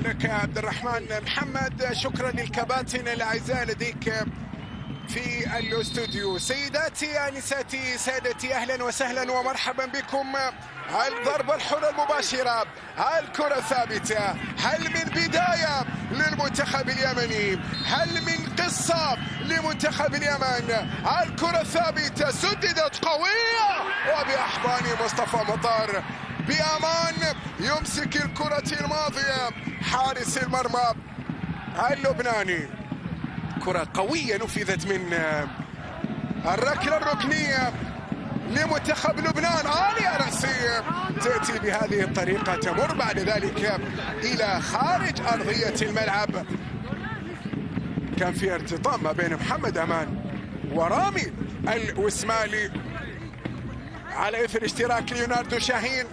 لك عبد الرحمن محمد، شكرا للكباتن الاعزاء لديك في الاستوديو. سيداتي انساتي سادتي، اهلا وسهلا ومرحبا بكم. الضربة الحرة المباشرة، الكرة ثابتة. هل من بداية للمنتخب اليمني؟ هل من قصة لمنتخب اليمن؟ الكرة ثابتة، سددت قوية وبأحضان مصطفى مطر بأمان، يمسك الكرة الماضية حارس المرمى اللبناني. كرة قوية نفذت من الركلة الركنية لمنتخب لبنان، عالية رأسية تأتي بهذه الطريقة، تمر بعد ذلك إلى خارج أرضية الملعب. كان في ارتطام ما بين محمد أمان ورامي الوسمالي على إثر اشتراك ليوناردو شاهين.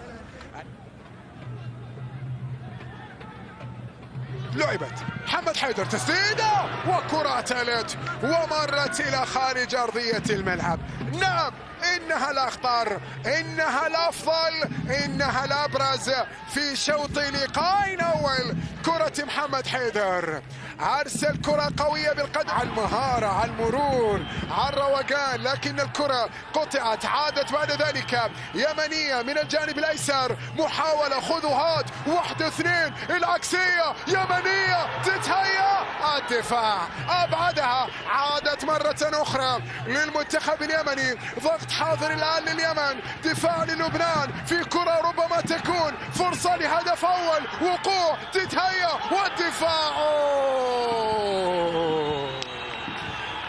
لعبت محمد حيدر، تسديده وكرة تلت ومرت إلى خارج أرضية الملعب. نعم، إنها الأخطر، إنها الأفضل، إنها الأبرز في شوط لقاء أول. كرة محمد حيدر، أرسل كرة قوية بالقدم، على المهارة، على المرور، على الروقان، لكن الكرة قطعت. عادت بعد ذلك يمنية من الجانب الأيسر، محاولة خذ وهات، 1-2 العكسية، يمنية تتهيأ، الدفاع أبعدها. عادت مرة أخرى للمنتخب اليمني، ضغط حاضر الآن لليمن، دفاع للبنان في كرة ربما تكون فرصة لهدف أول، وقوع، تتهيأ والدفاع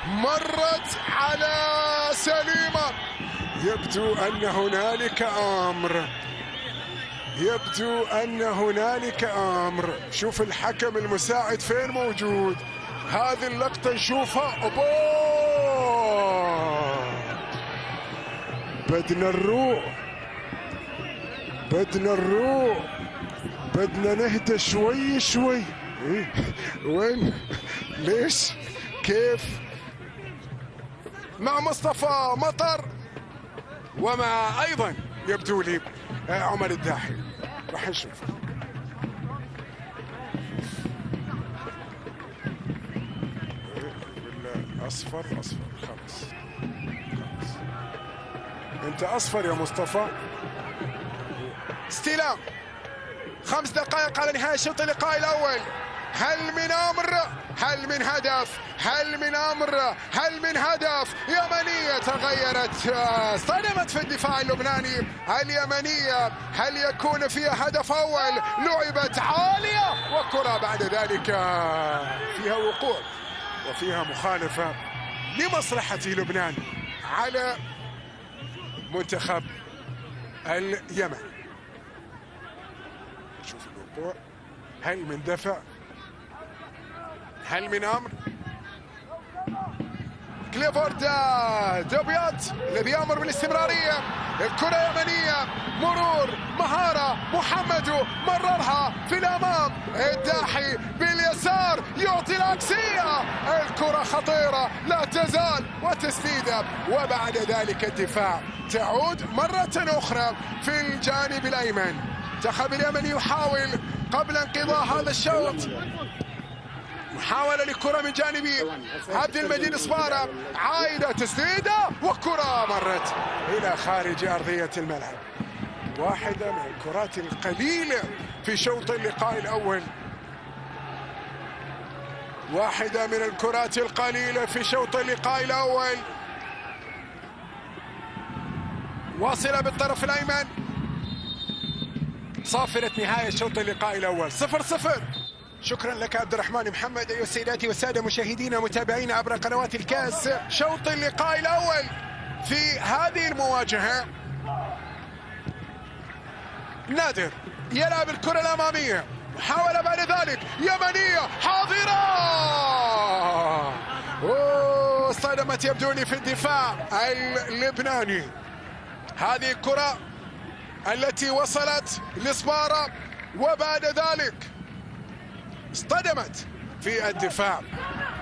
مرت على سليمة. يبدو أن هنالك أمر، يبدو أن هنالك أمر. شوف الحكم المساعد فين موجود، هذه اللقطة نشوفها. بدنا نروق، بدنا نروق، بدنا نهدى شوي شوي. إيه؟ وين؟ ليش؟ كيف؟ مع مصطفى مطر ومع أيضا يبدو لي عمر الداحي. راح نشوف. أصفر أصفر، خلاص أنت أصفر يا مصطفى. استلام، 5 دقائق على نهاية شوط اللقاء الأول. هل من أمر؟ هل من هدف؟ هل من أمر؟ هل من هدف؟ يمنية تغيرت، اصطدمت في الدفاع اللبناني اليمنية. هل يكون فيها هدف أول؟ لعبت عالية وكرة بعد ذلك فيها وقوع وفيها مخالفة لمصلحة لبنان على منتخب اليمن. نشوف الوقوع، هل من دفع؟ هل من امر؟ كليفورد دوبيات الذي يامر بالاستمراريه. الكره يمنيه، مرور، مهاره، محمد مررها في الامام، الداحي باليسار يعطي العكسيه. الكره خطيره لا تزال وتسديده، وبعد ذلك الدفاع. تعود مره اخرى في الجانب الايمن. المنتخب اليمني يحاول قبل انقضاء هذا الشوط، محاولة لكرة من جانب عبد المجيد صبارة، عايدة، تسديدة وكرة مرت إلى خارج أرضية الملعب. واحدة من الكرات القليلة في شوط اللقاء الأول، واحدة من الكرات القليلة في شوط اللقاء الأول. واصلة بالطرف الأيمن، صافرة نهاية شوط اللقاء الأول 0-0. شكرا لك عبد الرحمن محمد. أيها السيدات والسادة مشاهدينا متابعينا عبر قنوات الكاس، شوط اللقاء الأول في هذه المواجهة. نادر يلعب الكرة الأمامية، محاولة بعد ذلك يمنية حاضرة، اصطدمت يبدو لي في الدفاع اللبناني. هذه الكرة التي وصلت لصبارة وبعد ذلك اصطدمت في الدفاع.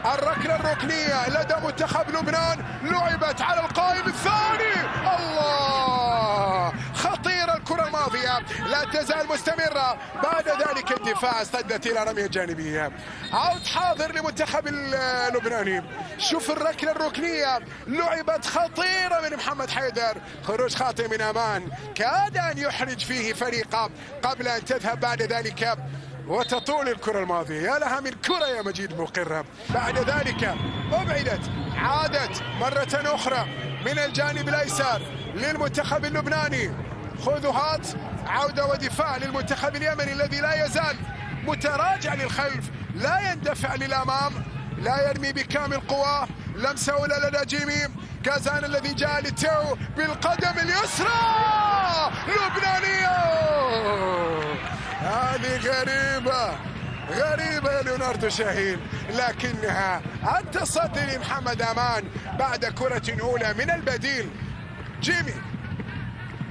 الركلة الركنية لدى منتخب لبنان، لعبت على القائم الثاني. الله، خطيرة الكرة الكرة الماضية لا تزال مستمرة. بعد ذلك الدفاع استدت إلى رمية جانبية. عود حاضر لمنتخب اللبناني. شوف الركلة الركنية لعبت خطيرة من محمد حيدر. خروج خاطئ من أمان كاد أن يحرج فيه فريقه قبل أن تذهب بعد ذلك وتطول الكرة الماضية. يا لها من كرة يا مجيد مقرة. بعد ذلك أبعدت، عادت مرة أخرى من الجانب الأيسر للمنتخب اللبناني. خذ هات، عودة ودفاع للمنتخب اليمني الذي لا يزال متراجع للخلف، لا يندفع للأمام، لا يرمي بكامل قواه. لمسة أولى لدى جيمي كازان الذي جاء للتو بالقدم اليسرى. لبنانية، هذه غريبة يا ليوناردو شاهين، لكنها التصدي لمحمد أمان بعد كرة أولى من البديل.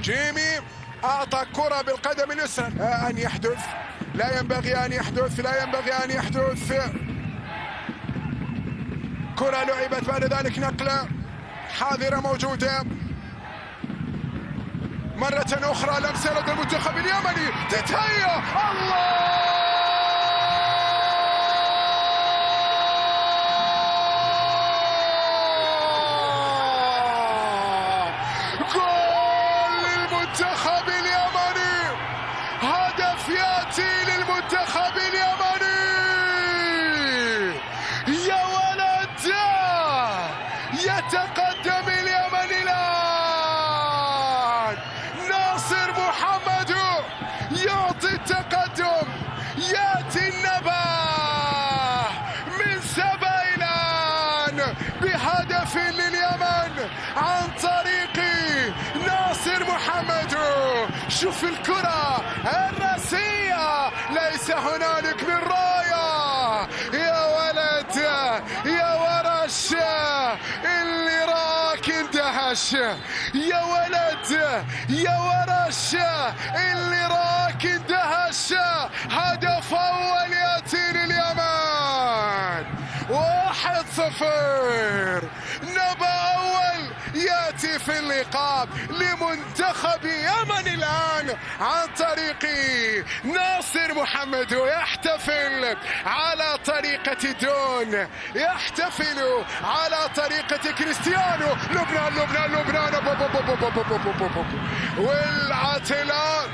جيمي أعطى كرة بالقدم اليسرى. أن يحدث، لا ينبغي أن يحدث، لا ينبغي أن يحدث. كرة لعبت بعد ذلك، نقلة حاضرة موجودة مرة أخرى. لمسة لدى المنتخب اليمني، تتهيأ. الله، جول للمنتخب اليمني، هدف يأتي للمنتخب اليمني. يا ولد، يتقدم اليمن الآن. ناصر محمد يعطي التقدم، يأتي النباح من سبايلان بهدف لليمن عن طريق ناصر محمد. شوف الكرة الرأسية، ليس هنالك من راية. يا ولد، يا ورش اللي راك اندهش. يا ولد، يا ورش اللي راك اندهش. هدف أول يأتي لليمن، 1-0. نبأ أول يأتي في اللقاء لمنتخب يمن الآن عن طريق ناصر محمد. يحتفل على طريقة دون، يحتفل على طريقة كريستيانو. لبنان والعتلات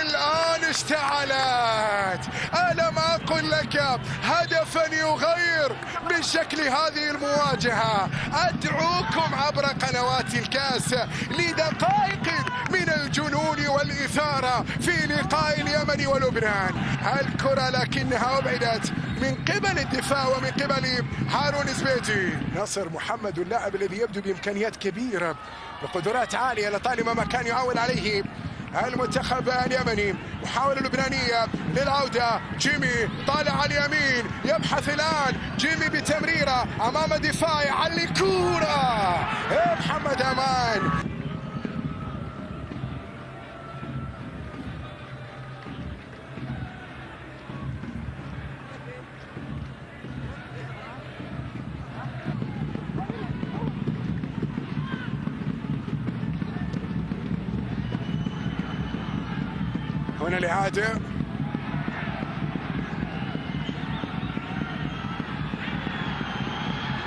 الآن اشتعلت. ألم أقل لك هدفا يغير من شكل هذه المواجهة؟ أدعوكم عبر قنوات الكاس لدقائق من الجنون والإثارة في لقاء اليمن ولبنان. الكرة لكنها أبعدت من قبل الدفاع ومن قبل هارون زبيدي. ناصر محمد اللاعب الذي يبدو بإمكانيات كبيرة بقدرات عالية لطالما ما كان يعول عليه المنتخب اليمني. محاولة لبنانية للعودة. جيمي طالع على اليمين، يبحث الآن جيمي بتمريرة أمام دفاع، يعلي كورة محمد أمان. هنا الإعادة.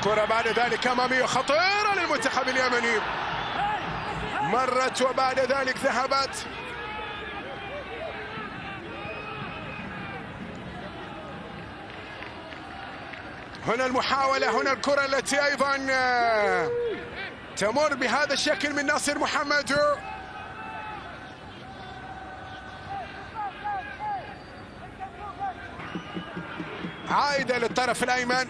كرة بعد ذلك أمامية خطيرة للمنتخب اليمني، مرت وبعد ذلك ذهبت. هنا المحاولة، هنا الكرة التي أيضا تمر بهذا الشكل من ناصر محمد. عائدة للطرف الأيمن.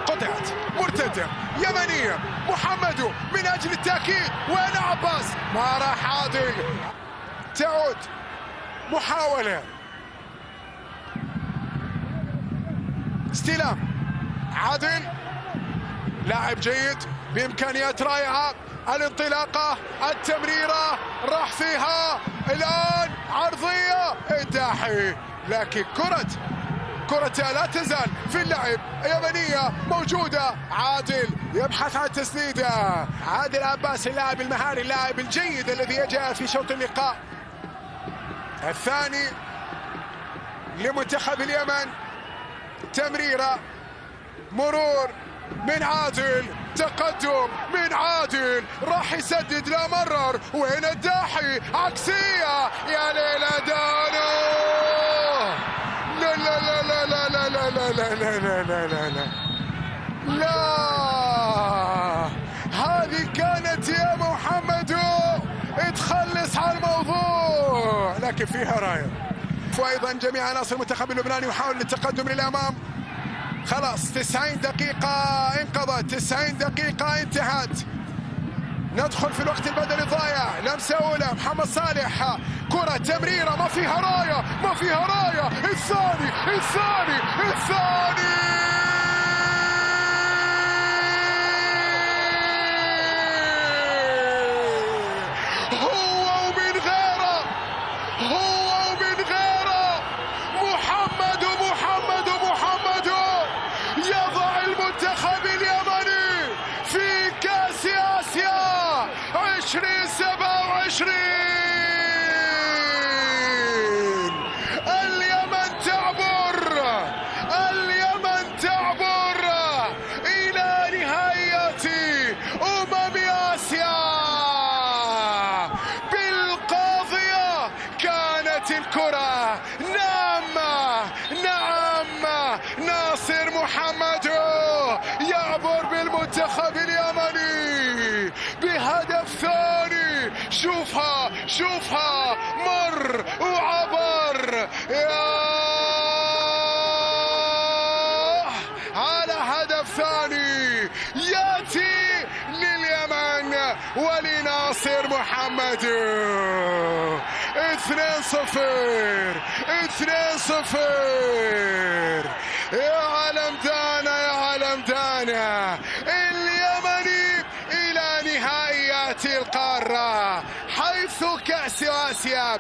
قطعت مرتدة يمنية. محمد من أجل التأكيد، وين عباس؟ ما راح عادل. تعود محاولة، استلام عادل، لاعب جيد بإمكانيات رائعة. الانطلاقة، التمريرة، راح فيها الآن عرضية الداحي، لكن كرة كرة لا تزال في اللعب، يمنية موجودة، عادل يبحث عن تسديدة، عادل عباس اللاعب المهاري اللاعب الجيد الذي جاء في شوط اللقاء الثاني لمنتخب اليمن. تمريرة، مرور من عادل، تقدم من عادل، راح يسدد، لا مرر، وين الداحي، عكسية، يا ليلى دانو، لا لا لا لا لا لا لا لا لا لا لا لا لا لا، هذه كانت يا محمد تخلص على الموضوع، لكن فيها راية. وايضا جميع عناصر المنتخب اللبناني يحاول التقدم للامام. خلاص 90 دقيقة انقضت، 90 دقيقة انتهت، ندخل في الوقت البدني الضايع. لمسة أولى محمد صالح، كرة تمريرة ما فيها راية، ما فيها راية، الثاني الثاني الثاني، هو ومن غيره، هو ومن غيره، محمد ومحمد ومحمد يضع المنتخب اليمني في كأس آسيا 2027. اليمن تعبر، اليمن تعبر إلى نهاية آسيا. بالقاضية كانت الكرة، نعم نعم، ناصر محمد يعبر بالمنتخب اليمني بهدف ثاني. شوفها شوفها، مر وعبر، يا على هدف ثاني ياتي لليمن ولناصر محمد. 2-0 2-0. يا علم دانا، يا علم دانا، اليمني إلى نهائيات القارة حيث كأس آسيا